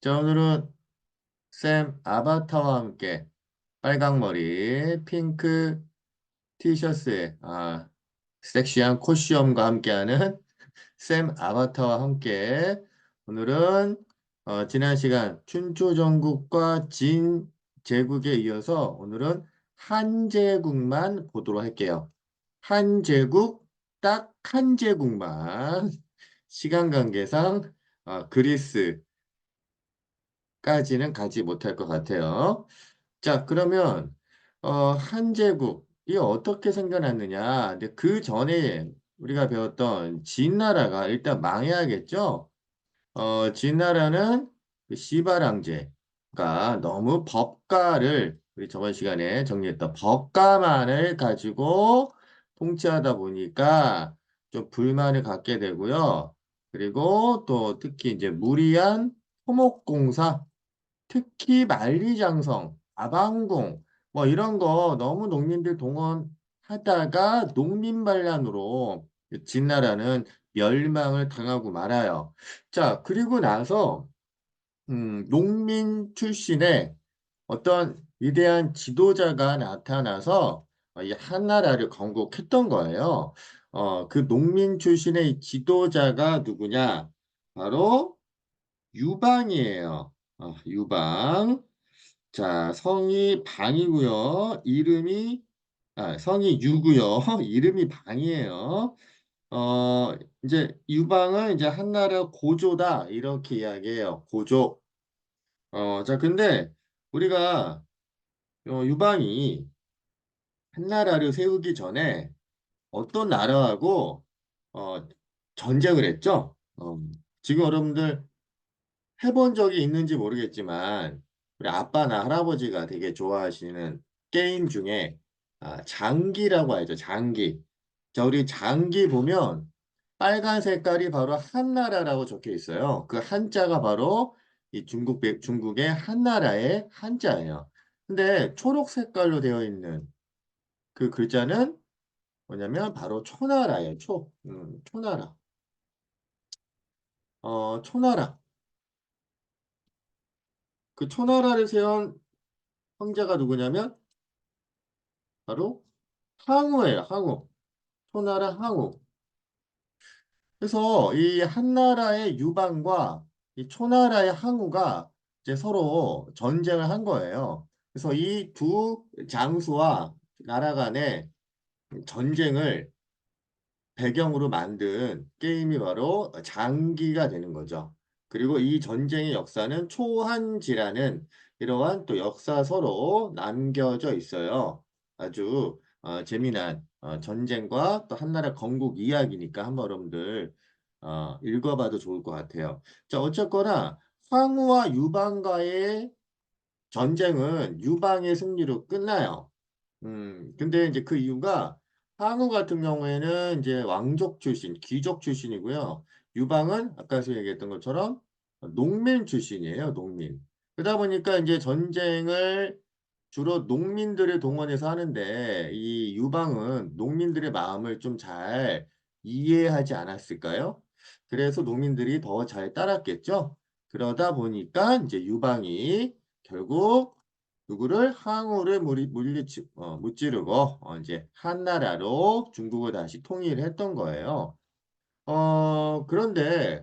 자, 오늘은 쌤 아바타와 함께 빨강머리, 핑크 티셔츠에 섹시한 코시엄과 함께하는 쌤 아바타와 함께 오늘은 지난 시간 춘추전국과 진제국에 이어서 오늘은 한제국만 보도록 할게요. 한제국, 딱 한제국만 시간 관계상 그리스 까지는 가지 못할 것 같아요. 자, 그러면 한제국이 어떻게 생겨났느냐? 근데 그 전에 우리가 배웠던 진나라가 일단 망해야겠죠? 진나라는 그 시바랑제가 너무 법가를 우리 저번 시간에 정리했던 법가만을 가지고 통치하다 보니까 좀 불만을 갖게 되고요. 그리고 또 특히 이제 무리한 토목공사 특히 만리장성, 아방궁 뭐 이런 거 너무 농민들 동원하다가 농민반란으로 진나라는 멸망을 당하고 말아요. 자, 그리고 나서 농민 출신의 어떤 위대한 지도자가 나타나서 이 한나라를 건국했던 거예요. 그 농민 출신의 이 지도자가 누구냐? 바로 유방이에요. 유방. 자, 성이 방이고요. 성이 유고요. 이름이 방이에요. 이제 유방은 이제 한나라 고조다. 이렇게 이야기해요. 고조. 자, 근데 우리가 유방이 한나라를 세우기 전에 어떤 나라하고 어, 전쟁을 했죠? 지금 여러분들 해본 적이 있는지 모르겠지만 우리 아빠나 할아버지가 되게 좋아하시는 게임 중에 장기라고 알죠? 장기. 자, 우리 장기 보면 빨간 색깔이 바로 한나라라고 적혀 있어요. 그 한자가 바로 이 중국의 한나라의 한자예요. 근데 초록 색깔로 되어 있는 그 글자는 뭐냐면 바로 초나라예요. 초나라. 초나라. 그 초나라를 세운 황제가 누구냐면 바로 항우예요. 항우. 초나라 항우. 그래서 이 한나라의 유방과 이 초나라의 항우가 이제 서로 전쟁을 한 거예요. 그래서 이 두 장수와 나라 간의 전쟁을 배경으로 만든 게임이 바로 장기가 되는 거죠. 그리고 이 전쟁의 역사는 초한지라는 이러한 또 역사서로 남겨져 있어요. 아주 재미난 전쟁과 또 한나라 건국 이야기니까 한번 여러분들 읽어봐도 좋을 것 같아요. 자, 어쨌거나 황후와 유방과의 전쟁은 유방의 승리로 끝나요. 근데 이제 그 이유가 한우 같은 경우에는 이제 왕족 출신, 귀족 출신이고요. 유방은 아까 얘기했던 것처럼 농민 출신이에요, 농민. 그러다 보니까 이제 전쟁을 주로 농민들을 동원해서 하는데 이 유방은 농민들의 마음을 좀 잘 이해하지 않았을까요? 그래서 농민들이 더 잘 따랐겠죠? 그러다 보니까 이제 유방이 결국 누구를 항우를 무찌르고 이제 한나라로 중국을 다시 통일을 했던 거예요. 그런데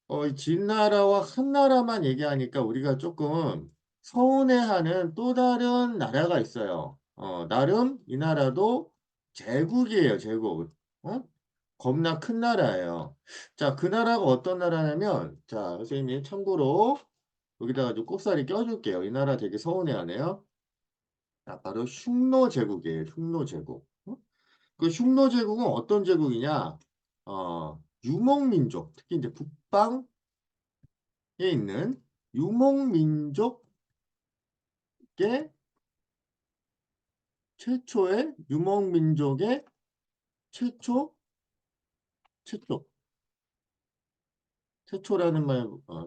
이 진나라와 한나라만 얘기하니까 우리가 조금 서운해하는 또 다른 나라가 있어요. 나름 이 나라도 제국이에요, 제국. 어? 겁나 큰 나라예요. 자, 그 나라가 어떤 나라냐면, 자, 선생님이 참고로 여기다가 좀 꼽사리 껴줄게요. 이 나라 되게 서운해하네요. 자, 바로 흉노 제국이에요. 흉노 제국. 그 흉노 제국은 어떤 제국이냐? 유목민족, 특히 이제 북방에 있는 유목민족계 최초의 유목민족의 최초 최초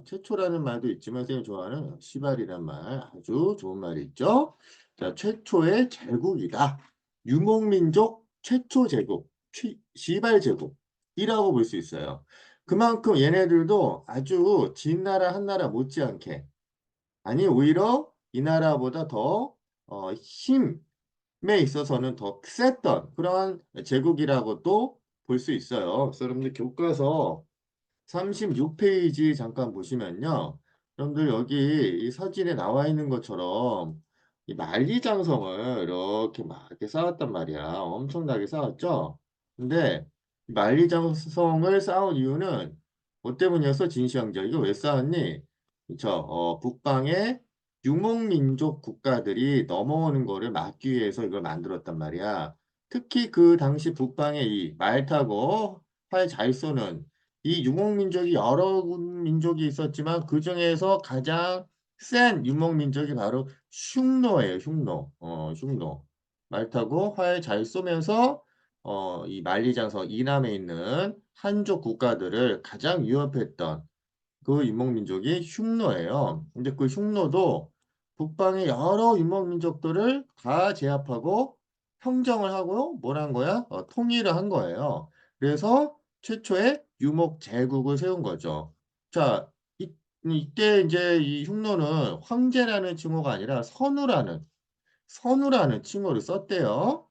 최초라는 말도 있지만 선생님 좋아하는 시발이란 말 아주 좋은 말이 있죠. 자, 최초의 제국이다. 유목민족 최초 제국, 시발 제국이라고 볼 수 있어요. 그만큼 얘네들도 아주 진나라 한나라 못지않게 아니 오히려 이 나라보다 더 힘에 있어서는 더 셌던 그러한 제국이라고도 볼 수 있어요. 그래서 여러분들 교과서 36페이지 잠깐 보시면요. 여러분들 여기 이 사진에 나와 있는 것처럼 이 만리장성을 이렇게 막 이렇게 쌓았단 말이야. 엄청나게 쌓았죠? 근데 이 만리장성을 쌓은 이유는 뭐 때문이었어? 진시황제. 이거 왜 쌓았니? 북방에 유목민족 국가들이 넘어오는 거를 막기 위해서 이걸 만들었단 말이야. 특히 그 당시 북방에 이 말 타고 활 잘 쏘는 이 유목민족이 여러 민족이 있었지만 그 중에서 가장 센 유목민족이 바로 흉노예요. 흉노. 흉노. 말 타고 활 잘 쏘면서 이 만리장성 이남에 있는 한족 국가들을 가장 위협했던 그 유목민족이 흉노예요. 근데 그 흉노도 북방의 여러 유목민족들을 다 제압하고 평정을 하고 뭘 한 거야? 통일을 한 거예요. 그래서 최초의 유목 제국을 세운 거죠. 자, 이때 이제 이 흉노는 황제라는 칭호가 아니라 선우라는 칭호를 썼대요.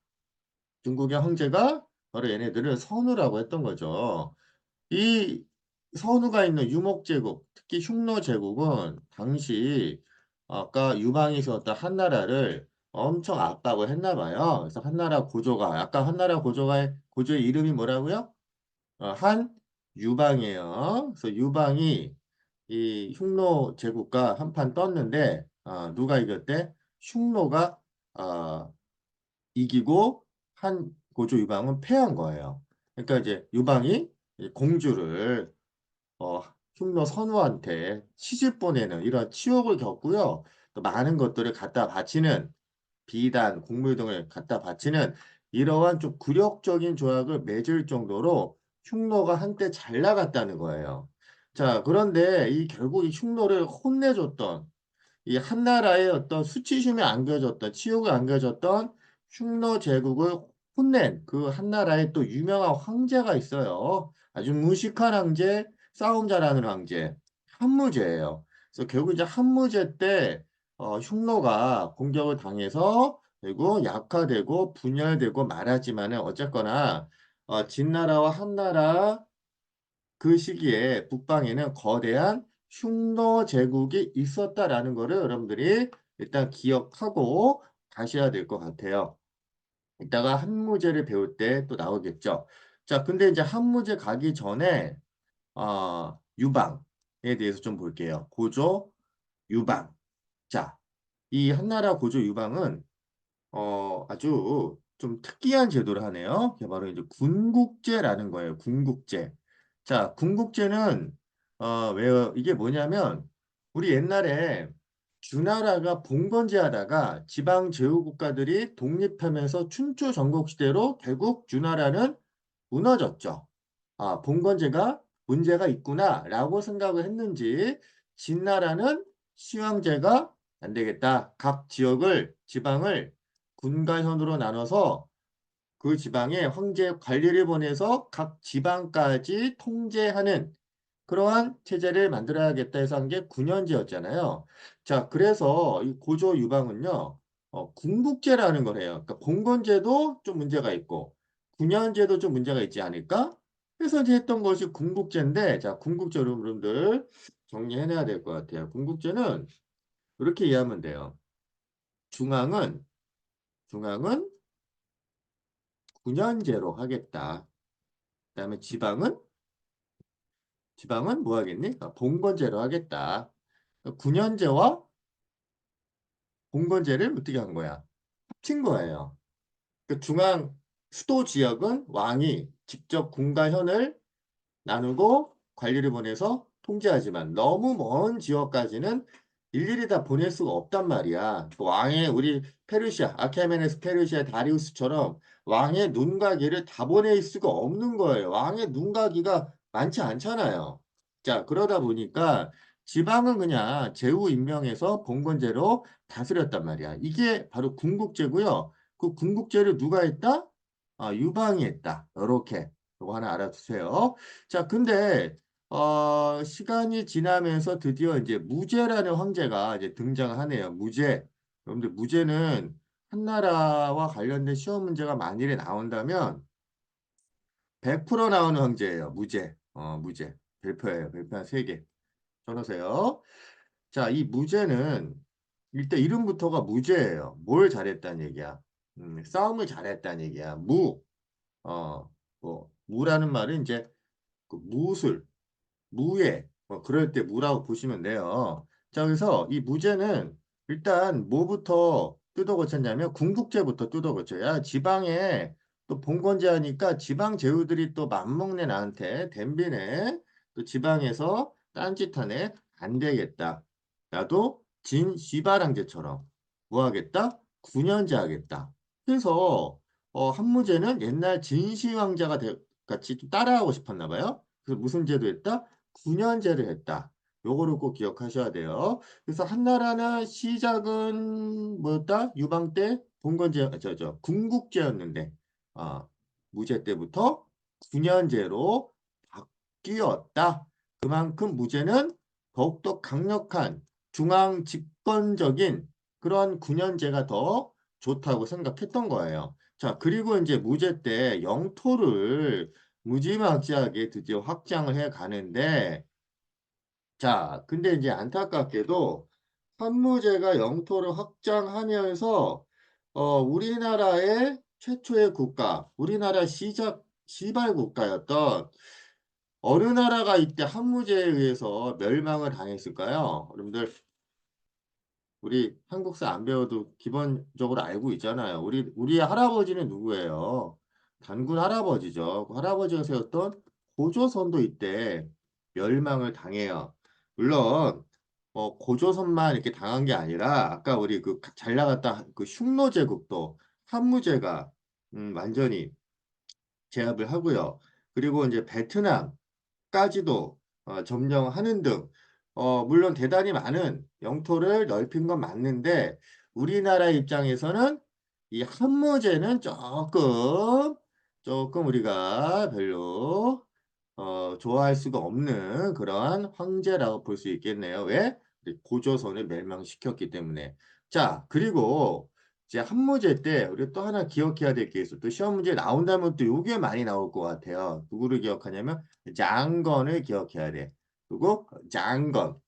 중국의 황제가 바로 얘네들을 선우라고 했던 거죠. 이 선우가 있는 유목제국, 특히 흉노제국은 당시 아까 유방이 있었던 한나라를 엄청 압박을 했나 봐요. 그래서 한나라 고조가, 아까 한나라 고조의 이름이 뭐라고요? 한유방이에요. 그래서 유방이 이 흉노제국과 한판 떴는데 누가 이겼대? 흉노가 어, 이기고 한 고조 유방은 패한 거예요. 그러니까 이제 유방이 이 공주를 어, 흉노 선우한테 시집 보내는 이런 치욕을 겪고요. 또 많은 것들을 갖다 바치는 비단, 곡물 등을 갖다 바치는 이러한 좀 굴욕적인 조약을 맺을 정도로 흉노가 한때 잘 나갔다는 거예요. 자, 그런데 이 결국 이 흉노를 혼내줬던 이 한나라의 어떤 수치심이 안겨졌던 치욕이 안겨졌던 흉노 제국을 혼낸 그 한나라의 또 유명한 황제가 있어요. 아주 무식한 황제, 싸움 잘하는 황제, 한무제예요. 그래서 결국 이제 한무제 때 흉노가 공격을 당해서 그리고 약화되고 분열되고 말하지만은 어쨌거나 진나라와 한나라 그 시기에 북방에는 거대한 흉노 제국이 있었다라는 거를 여러분들이 일단 기억하고 가셔야 될 것 같아요. 이따가 한무제를 배울 때 또 나오겠죠. 자, 근데 이제 한무제 가기 전에 유방에 대해서 좀 볼게요. 고조, 유방. 자, 이 한나라 고조 유방은 아주 좀 특이한 제도를 하네요. 그게 바로 이제 군국제라는 거예요. 군국제. 자, 군국제는 왜 이게 뭐냐면 우리 옛날에 주나라가 봉건제 하다가 지방 제후국가들이 독립하면서 춘추 전국 시대로 결국 주나라는 무너졌죠. 봉건제가 문제가 있구나라고 생각을 했는지 진나라는 시황제가 안 되겠다. 각 지방을 군과 현으로 나눠서 그 지방에 황제 관리를 보내서 각 지방까지 통제하는 그러한 체제를 만들어야겠다 해서 한 게 군현제였잖아요. 자, 그래서 이 고조 유방은요, 군국제라는 걸 해요. 그러니까 봉건제도 좀 문제가 있고, 군현제도 좀 문제가 있지 않을까? 그래서 이제 했던 것이 군국제인데, 자, 군국제 여러분들 정리해내야 될 것 같아요. 군국제는 이렇게 이해하면 돼요. 중앙은, 중앙은 군현제로 하겠다. 그다음에 지방은 뭐 하겠니? 봉건제로 하겠다. 군현제와 봉건제를 어떻게 한 거야? 합친 거예요. 그 중앙 수도 지역은 왕이 직접 군과 현을 나누고 관리를 보내서 통제하지만 너무 먼 지역까지는 일일이 다 보낼 수가 없단 말이야. 그 왕의 우리 페르시아, 아케메네스 페르시아 다리우스처럼 왕의 눈과 귀를 다 보낼 수가 없는 거예요. 왕의 눈과 귀가 많지 않잖아요. 자, 그러다 보니까 지방은 그냥 제후 임명해서 봉건제로 다스렸단 말이야. 이게 바로 군국제고요. 그 군국제를 누가 했다? 유방이 했다. 이렇게 이거 하나 알아두세요. 자, 근데 시간이 지나면서 드디어 이제 무제라는 황제가 이제 등장하네요. 무제. 여러분들 무제는 한나라와 관련된 시험 문제가 만일에 나온다면 100% 나오는 황제예요. 무제. 무제. 별표예요. 별표 한 3개. 써놓으세요. 자, 이 무제는 일단 이름부터가 무제예요. 뭘 잘했다는 얘기야. 싸움을 잘했다는 얘기야. 무라는 말은 이제 그 무술, 무예, 그럴 때 무라고 보시면 돼요. 자, 그래서 이 무제는 일단 뭐부터 뜯어 고쳤냐면 궁극제부터 뜯어 고쳐야 지방에 또 봉건제 하니까 지방 제후들이 또 맘먹네 나한테 댐비네 또 지방에서 딴짓하네 안 되겠다. 나도 진 씨바랑제처럼 뭐 하겠다? 9년제 하겠다. 그래서 한무제는 옛날 진시황자가 같이 좀 따라하고 싶었나 봐요. 그래서 무슨 제도 했다? 9년제를 했다. 요거를 꼭 기억하셔야 돼요. 그래서 한나라는 시작은 뭐였다? 유방 때 봉건제, 궁국제였는데, 아, 무제 때부터 9년제로 바뀌었다. 그만큼 무제는 더욱더 강력한 중앙 집권적인 그런 9년제가 더 좋다고 생각했던 거예요. 자, 그리고 이제 무제 때 영토를 무지막지하게 드디어 확장을 해 가는데, 자, 근데 이제 안타깝게도 한무제가 영토를 확장하면서 우리나라의 최초의 국가, 우리나라 시발 국가였던 어느 나라가 이때 한무제에 의해서 멸망을 당했을까요? 여러분들 우리 한국사 안 배워도 기본적으로 알고 있잖아요. 우리의 할아버지는 누구예요? 단군 할아버지죠. 그 할아버지가 세웠던 고조선도 이때 멸망을 당해요. 물론 고조선만 이렇게 당한 게 아니라 아까 우리 그 잘 나갔다 그 흉노 제국도 한무제가 완전히 제압을 하고요. 그리고 이제 베트남까지도 점령하는 등 물론 대단히 많은 영토를 넓힌 건 맞는데 우리나라 입장에서는 이 한무제는 조금 우리가 별로 좋아할 수가 없는 그러한 황제라고 볼 수 있겠네요. 왜? 우리 고조선을 멸망시켰기 때문에. 자, 그리고 이제 한무제 때 우리 또 하나 기억해야 될 게 있어. 또 시험 문제 나온다면 또 요게 많이 나올 것 같아요. 누구를 기억하냐면 장건을 기억해야 돼. 그리고 장건.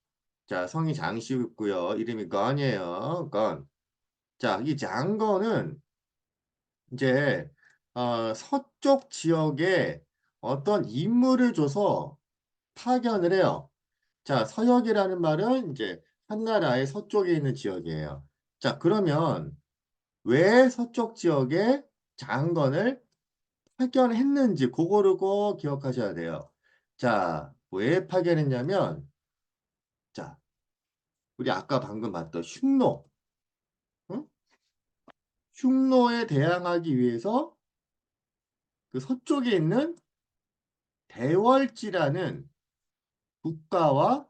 자, 성이 장씨고요. 이름이 건이에요. 건. 자, 이 장건은 이제 서쪽 지역에 어떤 임무를 줘서 파견을 해요. 자, 서역이라는 말은 이제 한나라의 서쪽에 있는 지역이에요. 자, 그러면 왜 서쪽 지역에 장건을 파견했는지 그거를 꼭 기억하셔야 돼요. 자, 왜 파견했냐면 자, 우리 아까 방금 봤던 흉노, 응? 흉노에 대항하기 위해서 그 서쪽에 있는 대월지라는 국가와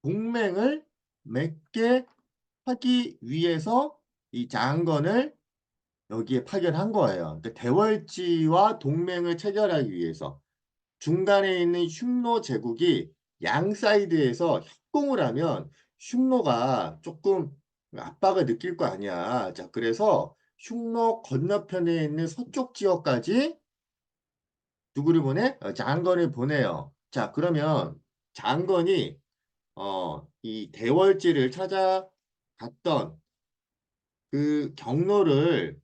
동맹을 맺게 하기 위해서 이 장건을 여기에 파견한 거예요. 그러니까 대월지와 동맹을 체결하기 위해서 중간에 있는 흉노 제국이 양 사이드에서 협공을 하면 흉노가 조금 압박을 느낄 거 아니야. 자, 그래서 흉노 건너편에 있는 서쪽 지역까지 누구를 보내? 장건을 보내요. 자, 그러면 장건이 이 대월지를 찾아갔던 그 경로를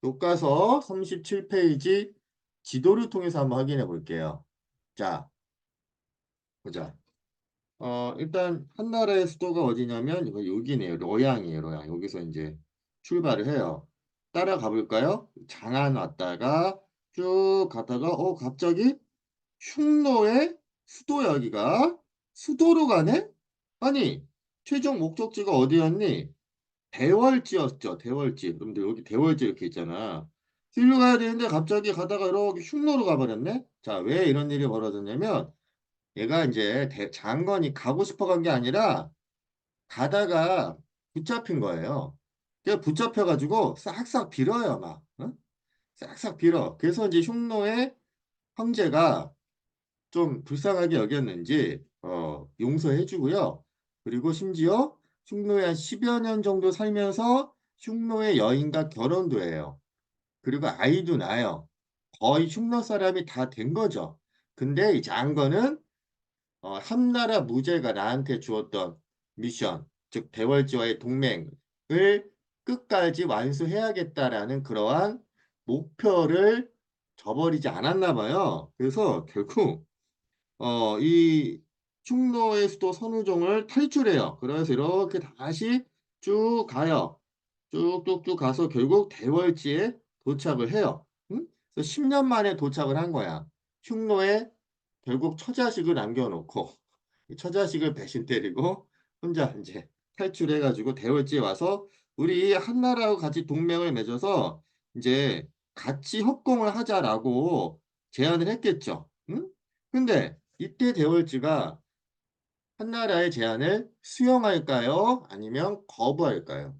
교과서 37페이지 지도를 통해서 한번 확인해 볼게요. 자, 보자. 일단 한나라의 수도가 어디냐면 이거 여기네요. 로양이에요. 로양. 여기서 이제 출발을 해요. 따라가 볼까요? 장안 왔다가 쭉 가다가 갑자기 흉노의 수도 여기가 수도로 가네? 아니, 최종 목적지가 어디였니? 대월지였죠. 대월지. 그런데 여기 대월지 이렇게 있잖아. 길로 가야 되는데 갑자기 가다가 이렇게 흉노로 가버렸네? 자, 왜 이런 일이 벌어졌냐면 얘가 이제 장건이 가고 싶어 간 게 아니라 가다가 붙잡힌 거예요. 그래서 붙잡혀가지고 싹싹 빌어요, 막. 응? 싹싹 빌어. 그래서 이제 흉노의 황제가 좀 불쌍하게 여겼는지 용서해 주고요. 그리고 심지어 흉노에 한 10여 년 정도 살면서 흉노의 여인과 결혼도 해요. 그리고 아이도 낳아요. 거의 흉노 사람이 다 된 거죠. 근데 이 장건은 한나라 무제가 나한테 주었던 미션, 즉 대월지와의 동맹을 끝까지 완수해야겠다라는 그러한 목표를 저버리지 않았나 봐요. 그래서 결국 이 충노의 수도 선우종을 탈출해요. 그래서 이렇게 다시 쭉 가요. 쭉쭉쭉 가서 결국 대월지에 도착을 해요. 응? 그래서 10년 만에 도착을 한 거야. 흉노에 결국 처자식을 남겨놓고 이 처자식을 배신 때리고 혼자 이제 탈출해가지고 대월지에 와서 우리 한나라하고 같이 동맹을 맺어서 이제 같이 협공을 하자라고 제안을 했겠죠. 응? 근데 이때 대월지가 한나라의 제안을 수용할까요? 아니면 거부할까요?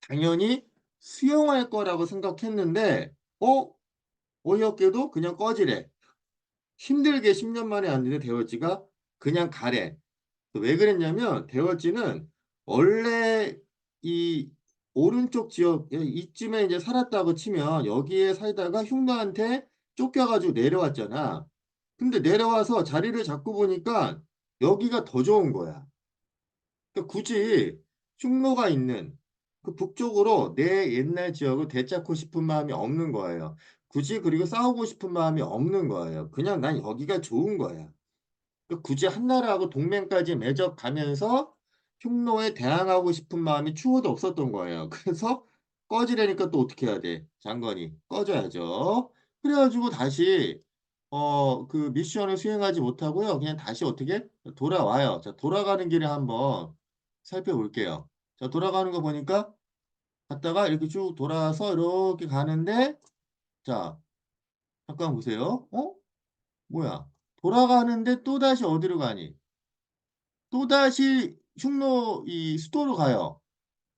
당연히 수용할 거라고 생각했는데, 어이없게도 그냥 꺼지래. 힘들게 10년 만에 왔는데 대월지가 그냥 가래. 왜 그랬냐면 대월지는 원래 이 오른쪽 지역 이쯤에 이제 살았다고 치면 여기에 살다가 흉노한테 쫓겨가지고 내려왔잖아. 근데 내려와서 자리를 잡고 보니까 여기가 더 좋은 거야. 그러니까 굳이 흉노가 있는 그 북쪽으로 내 옛날 지역을 되찾고 싶은 마음이 없는 거예요. 굳이 그리고 싸우고 싶은 마음이 없는 거예요. 그냥 난 여기가 좋은 거야. 그 굳이 한나라하고 동맹까지 맺어가면서 흉노에 대항하고 싶은 마음이 추호도 없었던 거예요. 그래서 꺼지려니까 또 어떻게 해야 돼? 장관이 꺼져야죠. 그래가지고 다시 그 미션을 수행하지 못하고요. 그냥 다시 어떻게 돌아와요. 자, 돌아가는 길에 한번 살펴볼게요. 자, 돌아가는 거 보니까 갔다가 이렇게 쭉 돌아서 이렇게 가는데 자, 잠깐 보세요. 뭐야? 돌아가는데 또다시 어디로 가니? 또다시 흉노 이 수도로 가요.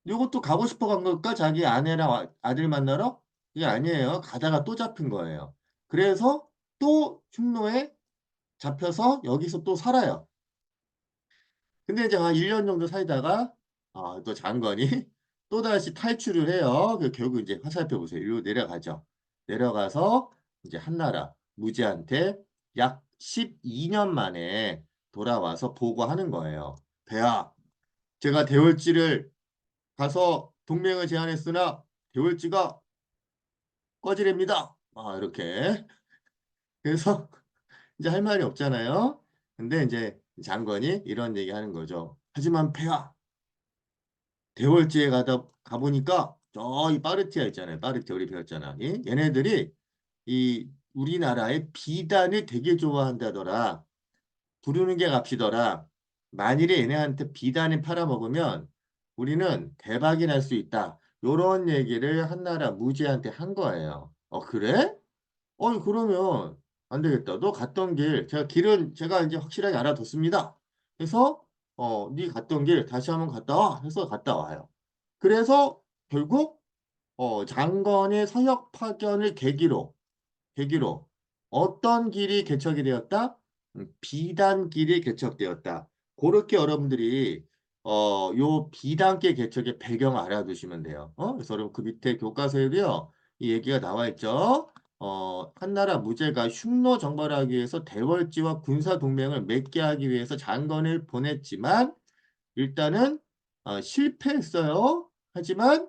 이것도 가고 싶어 간 걸까? 자기 아내랑 아들 만나러? 이게 아니에요. 가다가 또 잡힌 거예요. 그래서 또 흉노에 잡혀서 여기서 또 살아요. 근데 이제 한 1년 정도 살다가 또 장관이 또다시 탈출을 해요. 결국 이제 화살표 보세요. 이리로 내려가죠. 내려가서 이제 한나라 무제한테 약 12년 만에 돌아와서 보고하는 거예요. 배야, 제가 대월지를 가서 동맹을 제안했으나 대월지가 꺼지랍니다. 이렇게. 그래서 이제 할 말이 없잖아요. 근데 이제 장관이 이런 얘기 하는 거죠. 하지만 폐하, 대월지에 가보니까 저이 파르티아 있잖아요. 파르티아 우리 배웠잖아. 얘네들이 이 우리나라의 비단을 되게 좋아한다더라. 부르는 게 값이더라. 만일에 얘네한테 비단을 팔아먹으면 우리는 대박이 날 수 있다. 요런 얘기를 한나라 무지한테 한 거예요. 그래? 그러면 안 되겠다. 너 갔던 길, 길은 제가 이제 확실하게 알아뒀습니다. 그래서, 네 갔던 길 다시 한번 갔다 와. 해서 갔다 와요. 그래서 결국, 장건의 서역 파견을 계기로 어떤 길이 개척이 되었다? 비단길이 개척되었다. 그렇게 여러분들이 요 비단길 개척의 배경 알아두시면 돼요. 그래서 여러분 그 밑에 교과서에도요. 이 얘기가 나와 있죠. 한나라 무제가 흉노 정벌하기 위해서 대월지와 군사 동맹을 맺게 하기 위해서 장건을 보냈지만 일단은 실패했어요. 하지만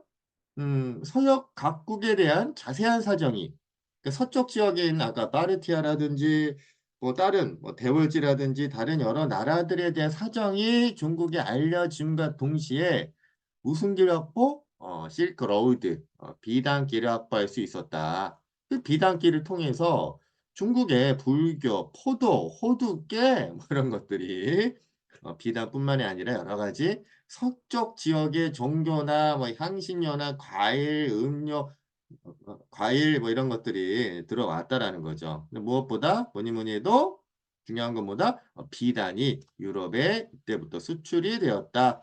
서역 각국에 대한 자세한 사정이 그러니까 서쪽 지역에 있는 아까 파르티아라든지 뭐 다른 뭐 대월지라든지 다른 여러 나라들에 대한 사정이 중국에 알려짐과 동시에 무슨 길 확보? 실크로우드, 비단길을 확보할 수 있었다. 그 비단길을 통해서 중국의 불교, 포도, 호두깨 뭐 이런 것들이 비단뿐만이 아니라 여러 가지 서쪽 지역의 종교나 뭐 향신료나 과일, 음료, 과일 뭐 이런 것들이 들어왔다라는 거죠. 근데 무엇보다 뭐니 뭐니 해도 중요한 것보다 비단이 유럽에 이때부터 수출이 되었다.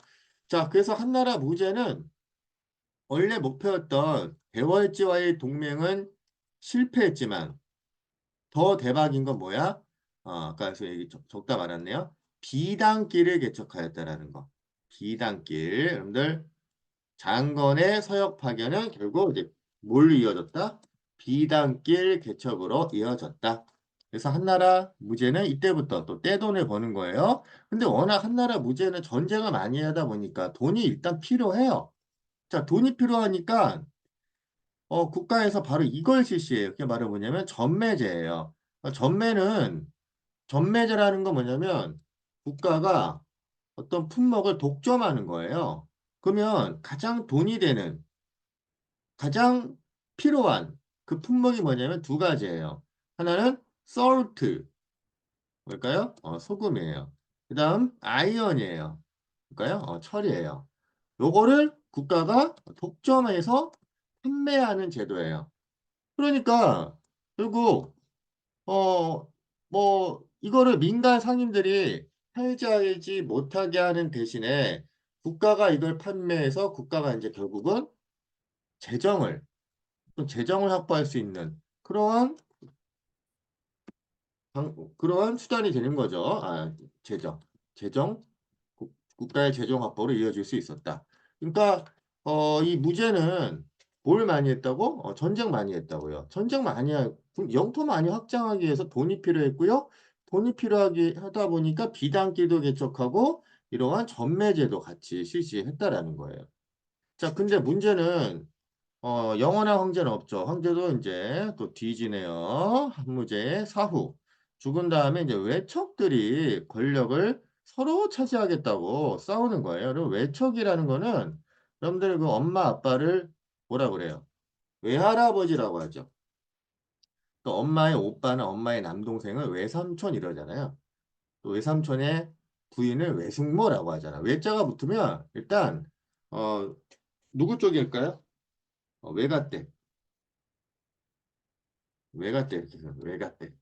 자, 그래서 한나라 무제는 원래 목표였던 대월지와의 동맹은 실패했지만 더 대박인 건 뭐야? 아까 그 얘기 적다 말았네요. 비단길을 개척하였다라는 거. 비단길. 여러분들 장건의 서역 파견은 결국 이제 뭘 이어졌다? 비단길 개척으로 이어졌다. 그래서 한나라 무제는 이때부터 또 떼돈을 버는 거예요. 근데 워낙 한나라 무제는 전쟁을 많이 하다 보니까 돈이 일단 필요해요. 자, 돈이 필요하니까 국가에서 바로 이걸 실시해요. 그게 바로 뭐냐면 전매제예요. 전매제라는 건 뭐냐면 국가가 어떤 품목을 독점하는 거예요. 그러면 가장 돈이 되는 가장 필요한 그 품목이 뭐냐면 두 가지예요. 하나는 salt, 뭘까요? 소금이에요. 그 다음 아이언이에요. 뭘까요? 철이에요. 요거를 국가가 독점해서 판매하는 제도예요. 그러니까 결국 이거를 민간 상인들이 팔지 못하게 하는 대신에 국가가 이걸 판매해서 국가가 이제 결국은 재정을 또 재정을 확보할 수 있는 그러한 수단이 되는 거죠. 재정. 재정, 국가의 재정 확보로 이어질 수 있었다. 그러니까, 이 무제는 뭘 많이 했다고? 전쟁 많이 했다고요. 영토 많이 확장하기 위해서 돈이 필요했고요. 돈이 필요하게 하다 보니까 비단길도 개척하고 이러한 전매제도 같이 실시했다라는 거예요. 자, 근데 문제는 영원한 황제는 없죠. 황제도 이제 또 뒤지네요. 한무제 사후. 죽은 다음에 이제 외척들이 권력을 서로 차지하겠다고 싸우는 거예요. 그리고 외척이라는 거는 여러분들 그 엄마 아빠를 뭐라 그래요? 외할아버지라고 하죠. 또 엄마의 오빠나 엄마의 남동생을 외삼촌 이러잖아요. 또 외삼촌의 부인을 외숙모라고 하잖아. 외자가 붙으면 일단 어, 누구 쪽일까요? 외가댁. 외가댁 이렇게 해서 외가댁.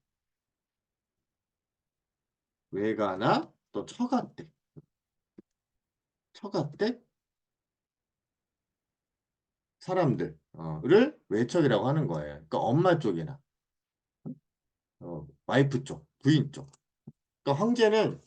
외가나 또 처가댁. 처가댁 사람들을 외척이라고 하는 거예요. 그러니까 엄마 쪽이나 와이프 쪽, 부인 쪽. 그러니까 황제는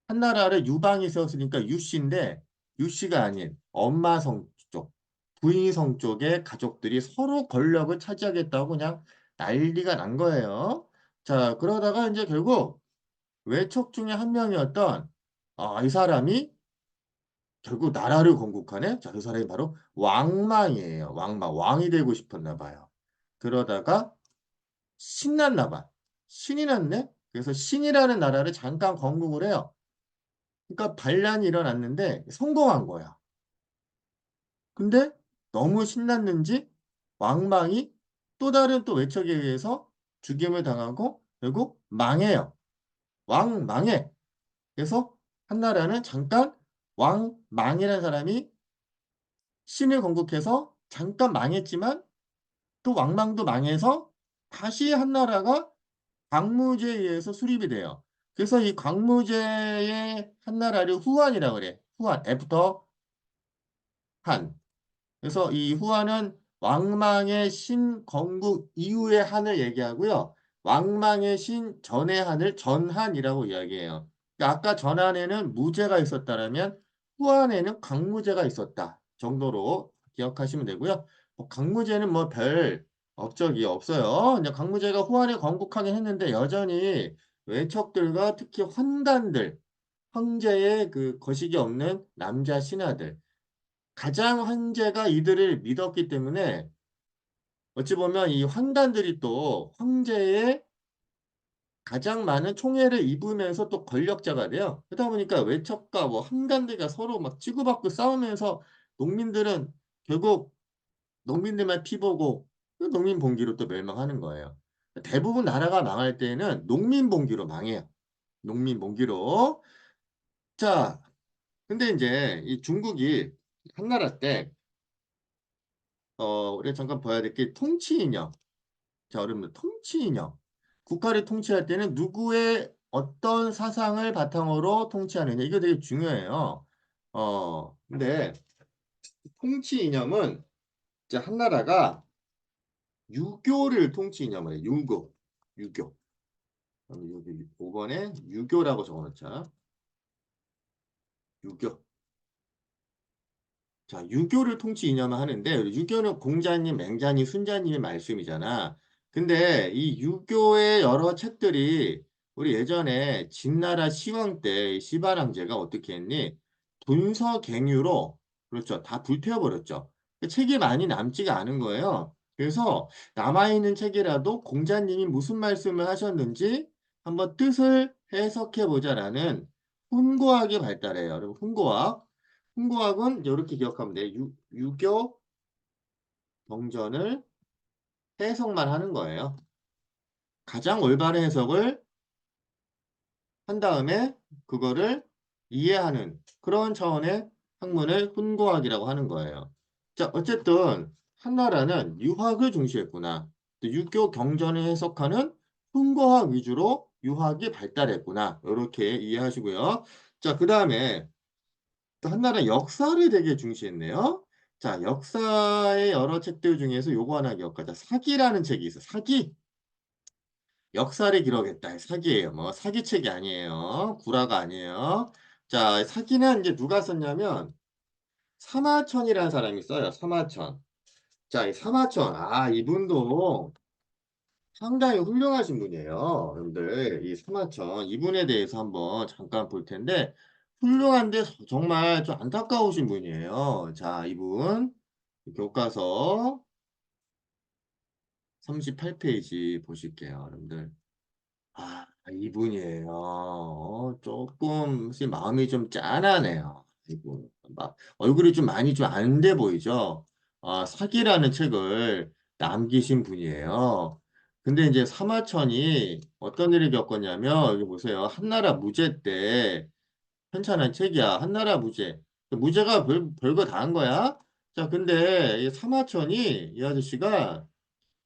한나라를 유방이 세웠으니까 유씨인데 유씨가 아닌 엄마 성 쪽, 부인 성 쪽의 가족들이 서로 권력을 차지하겠다고 그냥 난리가 난 거예요. 자, 그러다가 이제 결국 외척 중에 한 명이었던 이 사람이 결국 나라를 건국하네? 자, 그 사람이 바로 왕망이에요. 왕망. 왕이 되고 싶었나 봐요. 그러다가 신났나 봐. 신이 났네? 그래서 신이라는 나라를 잠깐 건국을 해요. 그러니까 반란이 일어났는데 성공한 거야. 근데 너무 신났는지 왕망이 또 다른 또 외척에 의해서 죽임을 당하고 결국 망해요. 왕망해. 그래서 한나라는 잠깐 왕망이라는 사람이 신을 건국해서 잠깐 망했지만 또 왕망도 망해서 다시 한나라가 광무제에 의해서 수립이 돼요. 그래서 이 광무제의 한나라를 후한이라고 그래. 후한, 애프터 한. 그래서 이 후한은 왕망의 신 건국 이후의 한을 얘기하고요. 왕망의 신 전의 한을 전한이라고 이야기해요. 그러니까 아까 전한에는 무제가 있었다라면 후한에는 광무제가 있었다 정도로 기억하시면 되고요. 광무제는 뭐 별 업적이 없어요. 그냥 광무제가 후한에 건국하긴 했는데 여전히 외척들과 특히 환관들, 황제의 그 거식이 없는 남자 신하들 가장 황제가 이들을 믿었기 때문에 어찌 보면 이 황단들이 또 황제의 가장 많은 총애를 입으면서 또 권력자가 돼요. 그러다 보니까 외척과 뭐 황단들과 서로 막 치고받고 싸우면서 농민들은 결국 농민들만 피보고 그 농민 봉기로 또 멸망하는 거예요. 대부분 나라가 망할 때에는 농민 봉기로 망해요. 농민 봉기로. 자, 근데 이제 이 중국이 한나라 때 우리가 잠깐 봐야 될 게 통치 이념. 자, 여러분들 통치 이념. 국가를 통치할 때는 누구의 어떤 사상을 바탕으로 통치하느냐. 이거 되게 중요해요. 근데 통치 이념은 이제 한나라가 유교를 통치 이념을 해요. 유교. 유교. 그럼 여기 5번에 유교라고 적어놓자. 유교. 자, 유교를 통치 이념을 하는데 유교는 공자님, 맹자님, 순자님의 말씀이잖아. 근데 이 유교의 여러 책들이 우리 예전에 진나라 시황 때 시바랑제가 어떻게 했니? 분서갱유로 그렇죠. 다 불태워버렸죠. 그 책이 많이 남지가 않은 거예요. 그래서 남아있는 책이라도 공자님이 무슨 말씀을 하셨는지 한번 뜻을 해석해 보자라는 훈고학이 발달해요. 여러분, 훈고학. 훈구학은 이렇게 기억하면 돼. 유교 경전을 해석만 하는 거예요. 가장 올바른 해석을 한 다음에 그거를 이해하는 그런 차원의 학문을 훈구학이라고 하는 거예요. 자, 어쨌든 한나라는 유학을 중시했구나. 또 유교 경전을 해석하는 훈구학 위주로 유학이 발달했구나. 이렇게 이해하시고요. 자, 그 다음에 또 한나라 역사를 되게 중시했네요. 자, 역사의 여러 책들 중에서 요거 하나 기억하자. 사기라는 책이 있어. 사기. 역사를 기록했다. 사기예요. 뭐 사기책이 아니에요. 구라가 아니에요. 자, 사기는 이제 누가 썼냐면 사마천이라는 사람이 써요. 사마천. 자, 이 사마천. 아, 이분도 상당히 훌륭하신 분이에요. 여러분들, 이 스마천 이분에 대해서 한번 잠깐 볼 텐데 훌륭한데 정말 좀 안타까우신 분이에요. 자, 이분 교과서 38페이지 보실게요, 여러분들. 아, 이분이에요. 조금 마음이 좀 짠하네요. 이분 막 얼굴이 좀 많이 좀 안 돼 보이죠? 아, 사기라는 책을 남기신 분이에요. 근데 이제 사마천이 어떤 일을 겪었냐면 여기 보세요. 한나라 무제 때 편찬한 책이야. 한나라 무제. 무제가 별거 다 한 거야. 자, 근데 이 사마천이 이 아저씨가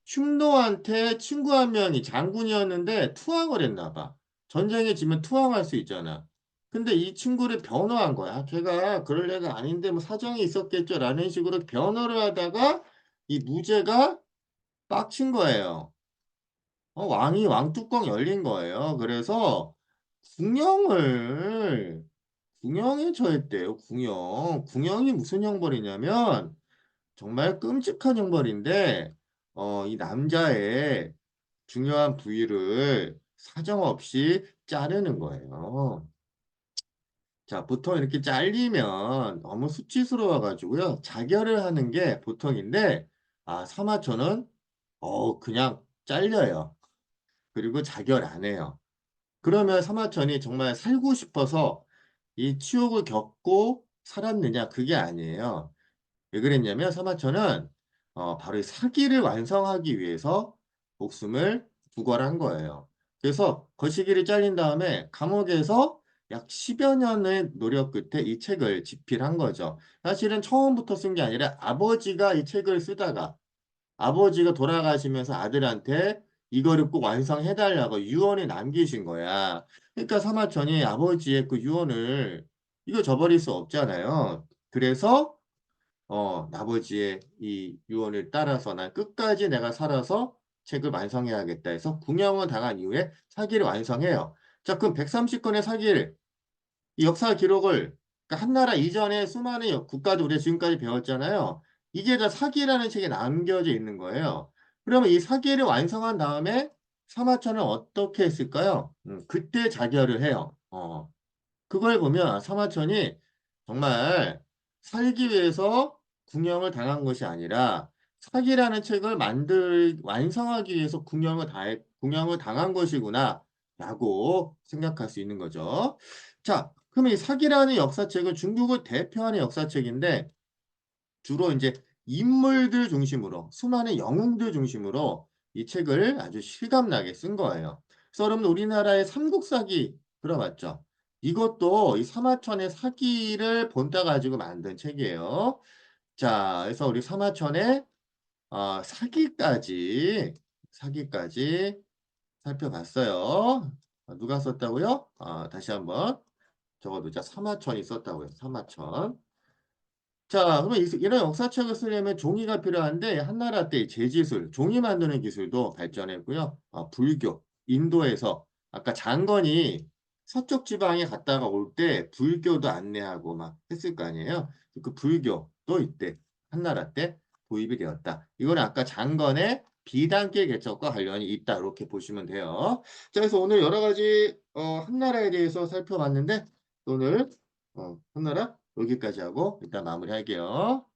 흉노한테 친구 한 명이 장군이었는데 투항을 했나 봐. 전쟁에 지면 투항할 수 있잖아. 근데 이 친구를 변호한 거야. 걔가 그럴 애가 아닌데 뭐 사정이 있었겠죠. 라는 식으로 변호를 하다가 이 무죄가 빡친 거예요. 왕이 왕뚜껑 열린 거예요. 그래서 궁형을 궁형에 처했대요. 궁형. 궁형이 무슨 형벌이냐면 정말 끔찍한 형벌인데 이 남자의 중요한 부위를 사정없이 자르는 거예요. 자, 보통 이렇게 잘리면 너무 수치스러워가지고요. 자결을 하는 게 보통인데, 아, 사마천은, 그냥 잘려요. 그리고 자결 안 해요. 그러면 사마천이 정말 살고 싶어서 이 치욕을 겪고 살았느냐? 그게 아니에요. 왜 그랬냐면 사마천은 바로 이 사기를 완성하기 위해서 목숨을 부궐한 거예요. 그래서 거시기를 잘린 다음에 감옥에서 약 10여 년의 노력 끝에 이 책을 집필한 거죠. 사실은 처음부터 쓴 게 아니라 아버지가 이 책을 쓰다가 아버지가 돌아가시면서 아들한테 이거를 꼭 완성해달라고 유언을 남기신 거야. 그러니까 사마천이 아버지의 그 유언을 이거 저버릴 수 없잖아요. 그래서 아버지의 이 유언을 따라서 난 끝까지 내가 살아서 책을 완성해야겠다 해서 궁형을 당한 이후에 사기를 완성해요. 자, 그럼 130건의 사기를 이 역사 기록을 그러니까 한나라 이전에 수많은 국가도 우리가 지금까지 배웠잖아요. 이게 다 사기라는 책에 남겨져 있는 거예요. 그러면 이 사기를 완성한 다음에 사마천은 어떻게 했을까요? 그때 자결을 해요. 그걸 보면 사마천이 정말 살기 위해서 궁형을 당한 것이 아니라 사기라는 책을 완성하기 위해서 궁형을 당한 것이구나 라고 생각할 수 있는 거죠. 자, 그럼 이 사기라는 역사책은 중국을 대표하는 역사책인데 주로 이제 인물들 중심으로 수많은 영웅들 중심으로 이 책을 아주 실감나게 쓴 거예요. 그래서 여러분 우리나라의 삼국사기 들어봤죠? 이것도 이 사마천의 사기를 본따 가지고 만든 책이에요. 자, 그래서 우리 사마천의 사기까지 살펴봤어요. 누가 썼다고요? 다시 한번 적어두자. 사마천이 썼다고요. 사마천. 자, 그러면 이런 역사책을 쓰려면 종이가 필요한데 한나라 때 제지술, 종이 만드는 기술도 발전했고요. 불교, 인도에서 아까 장건이 서쪽 지방에 갔다가 올 때 불교도 안내하고 막 했을 거 아니에요. 그 불교도 이때 한나라 때 도입이 되었다. 이거는 아까 장건의 비단계 개척과 관련이 있다. 이렇게 보시면 돼요. 자, 그래서 오늘 여러 가지 한나라에 대해서 살펴봤는데 오늘 한나라 여기까지 하고 일단 마무리할게요.